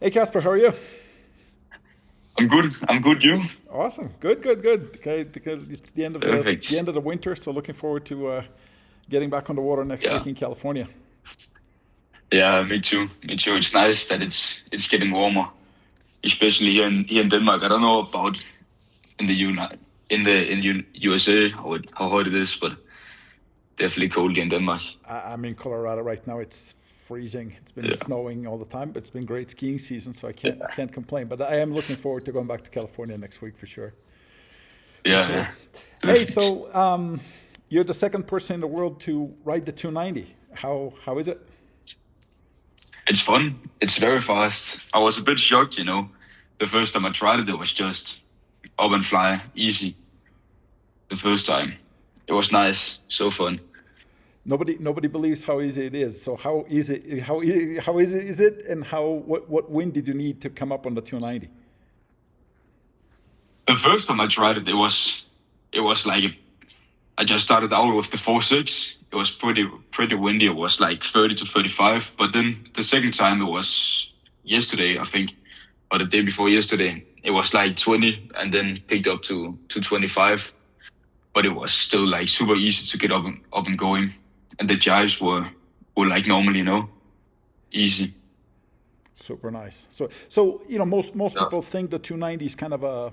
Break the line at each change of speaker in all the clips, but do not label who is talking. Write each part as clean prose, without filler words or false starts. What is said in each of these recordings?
Hey Kasper, how are you?
I'm good. I'm good. You?
Awesome. Good, good, good. Okay, it's the end of the
Perfect.
end of the winter, so looking forward to getting back on the water next
Yeah.
week in California.
Yeah. Me too. Me too. It's nice that it's getting warmer, especially here in Denmark. I don't know about in the United in USA how hot it is, but definitely cold here in Denmark.
I'm in Colorado right now. It's freezing. It's been
Yeah.
snowing all the time, but it's been great skiing season, so I can't complain. But I am looking forward to going back to California next week for sure. For
Yeah.
sure.
Yeah.
Hey,
Perfect.
so you're the second person in the world to ride the 290. How is it?
It's fun. It's very fast. I was a bit shocked. The first time I tried it, it was just up and fly, easy. The first time, it was nice, so fun.
Nobody believes how easy it is. So how easy is it, and what wind did you need to come up on the 290?
The first time I tried it, it was like I just started out with the 4.6. It was pretty windy. It was like 30 to 35. But then the second time it was yesterday, I think, or the day before yesterday. It was like 20 and then picked up to 25. But it was still like super easy to get up and going. And the jives were like normal, easy.
Super nice. So most
Yeah.
people think the 290 is kind of a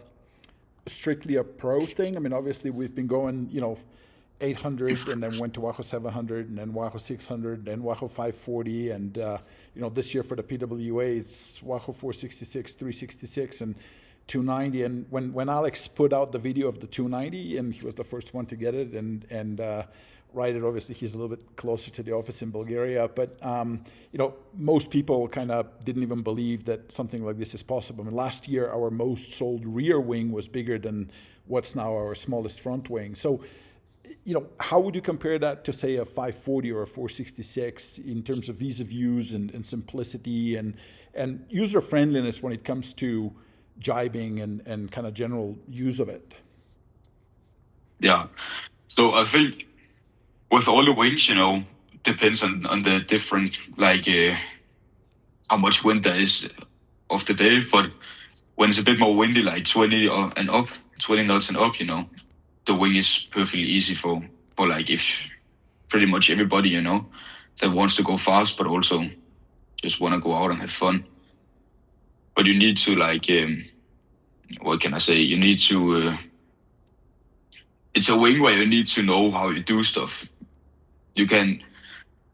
strictly a pro thing. I mean, obviously we've been going 800 and then went to Wahoo 700 and then Wahoo 600 and then Wahoo 540 and this year for the PWA it's Wahoo 466, 366 and 290. And when Alex put out the video of the 290 and he was the first one to get it and ride it, obviously he's a little bit closer to the office in Bulgaria, but most people kind of didn't even believe that something like this is possible. I mean, last year our most sold rear wing was bigger than what's now our smallest front wing. So how would you compare that to say a 540 or a 466 in terms of ease of use and simplicity and user friendliness when it comes to jibing and kind of general use of it?
Yeah. So I think with all the wings, depends on the different like how much wind there is of the day. But when it's a bit more windy, like 20 and up, 20 knots and up, the wing is perfectly easy for like if pretty much everybody, that wants to go fast, but also just want to go out and have fun. But you need to like, what can I say? You need to. It's a wing where you need to know how you do stuff. You can,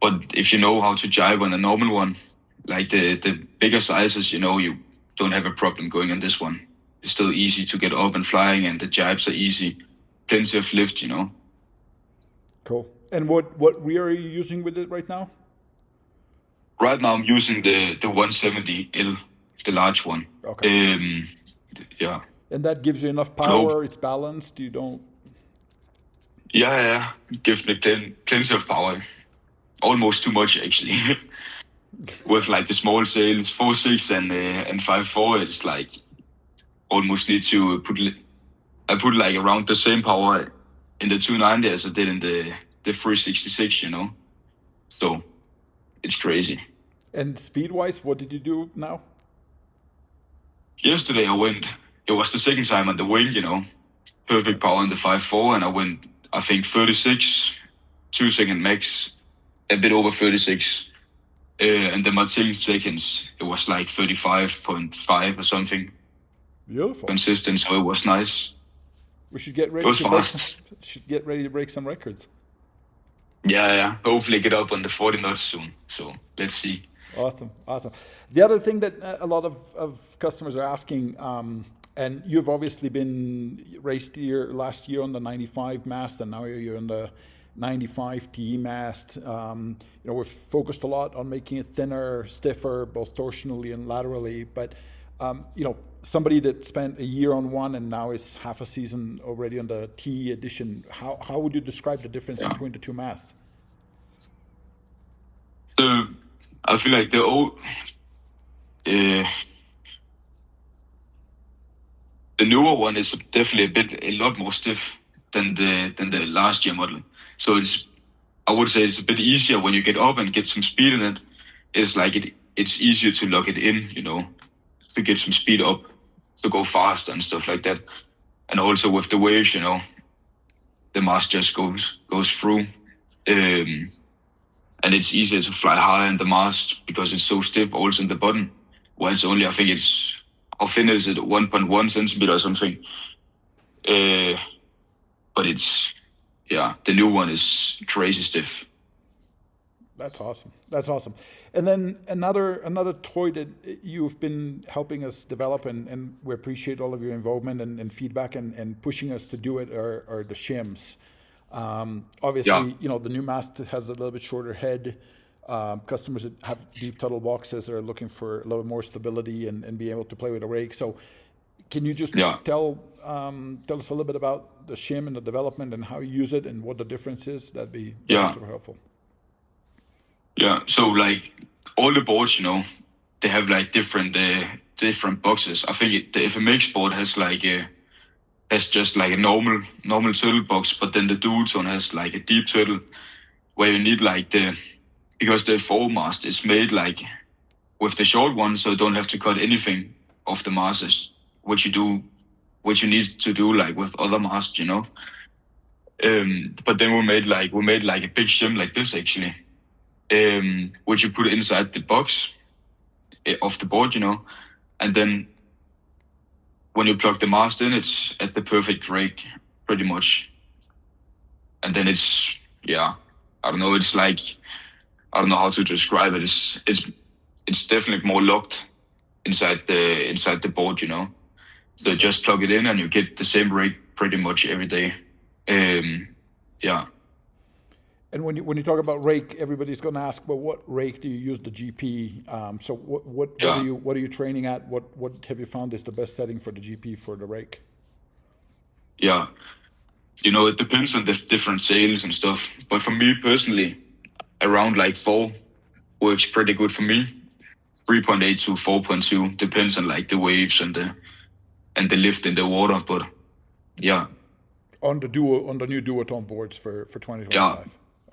but if you know how to jibe on a normal one, like the bigger sizes, you don't have a problem going on this one. It's still easy to get up and flying, and the jibes are easy. Plenty of lift.
Cool. And what rear are you using with it right now?
Right now, I'm using the 170L, the large one.
Okay.
Um, yeah,
And that gives you enough
but hope,
power. It's balanced. You don't.
yeah, yeah, gives me plenty of power. Almost too much actually. With like the small sails, 4.6 and 5.4, it's like almost need to I put like around the same power in the 290 as I did in the 366. So it's crazy.
And speed wise, what did you do now?
Yesterday I went. It was the second time on the wing, perfect power on the 5.4, and I went. I think 36, 2 second max, a bit over 36. And the Martin seconds, it was like 35.5 or something
Beautiful.
consistent. So it was nice.
We should get
It
ready
was
to break some.
fast.
Should get ready to break some records.
Yeah, yeah. Hopefully get up on the 40 knots soon. So let's see.
Awesome, awesome. The other thing that a lot of customers are asking, and you've obviously been raced here last year on the 95 mast, and now you're on the 95 TE mast. We've focused a lot on making it thinner, stiffer, both torsionally and laterally. But somebody that spent a year on one and now is half a season already on the TE edition, how would you describe the difference
Yeah.
between the two masts?
The I feel like uh, the newer one is definitely a lot more stiff than the last year model. So I would say it's a bit easier when you get up and get some speed in it. It's like it's easier to lock it in. to get some speed up, to go faster and stuff like that. And also with the waves, the mast just goes through. And it's easier to fly higher in the mast because it's so stiff also in the bottom. Well, it's only, I think how thin is it, 1.1 centimeter or something. But the new one is crazy stiff.
That's awesome. That's awesome. And then another toy that you've been helping us develop, and we appreciate all of your involvement and feedback and pushing us to do it, are the Shims. Obviously, the new Mast has a little bit shorter head. Customers that have deep tuttle boxes are looking for a little more stability and be able to play with a rake. So can you just tell us a little bit about the Shim and the development and how you use it and what the difference is? That'd be super helpful.
Yeah, so like all the boards, they have like different boxes. I think the FMX board has has just like a normal turtle box, but then the Duotone has like a deep turtle where you need because the foremast is made like with the short one, so you don't have to cut anything off the masts, which you need to do like with other masts, But then we made like a big shim like this actually. Which you put inside the box of the board, and then when you plug the mast in, it's at the perfect rake, pretty much. And then it's I don't know. It's like, I don't know how to describe it. It's definitely more locked inside the board, So just plug it in and you get the same rake pretty much every day.
And when you talk about rake, everybody's going to ask, well, what rake do you use the GP? So what are you training at? What have you found is the best setting for the GP for the rake?
Yeah, it depends on the different sails and stuff. But for me personally, around like 4 works pretty good for me. 3.8 to 4.2 depends on like the waves and the lift in the water. But
on the new Duotone boards for 2025.
Yeah.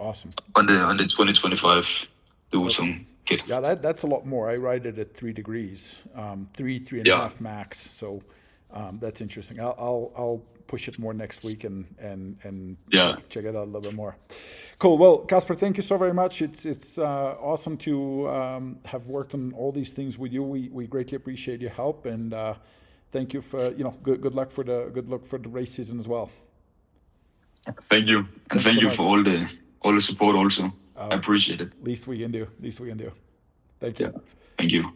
Awesome.
On the 2025 Duotone kit.
Yeah, that's a lot more. I ride it at 3 degrees, 3.5 max. So that's interesting. I'll push it more next week and check it out a little bit more. Cool. Well, Kasper, thank you so very much. It's awesome to have worked on all these things with you. We greatly appreciate your help, and thank you for good luck for the race season as well.
Thank you, and thank you for all the support also. I appreciate it.
Least we can do. Thank you.
Thank you.